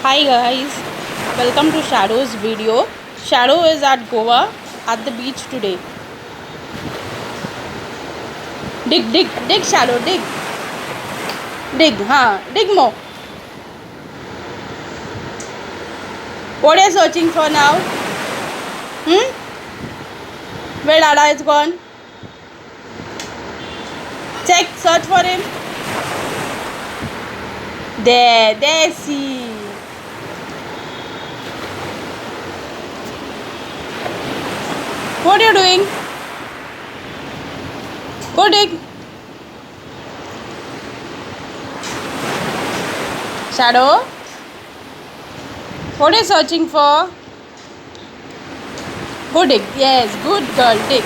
Hi guys, welcome to Shadow's video. Shadow is at Goa at the beach today. Dig, Shadow, dig more. What are you searching for now? Where Dada is gone? Check, search for him. There, see. What are you doing? Go dig. Shadow, what are you searching for? Go dig. Yes, good girl. Dig.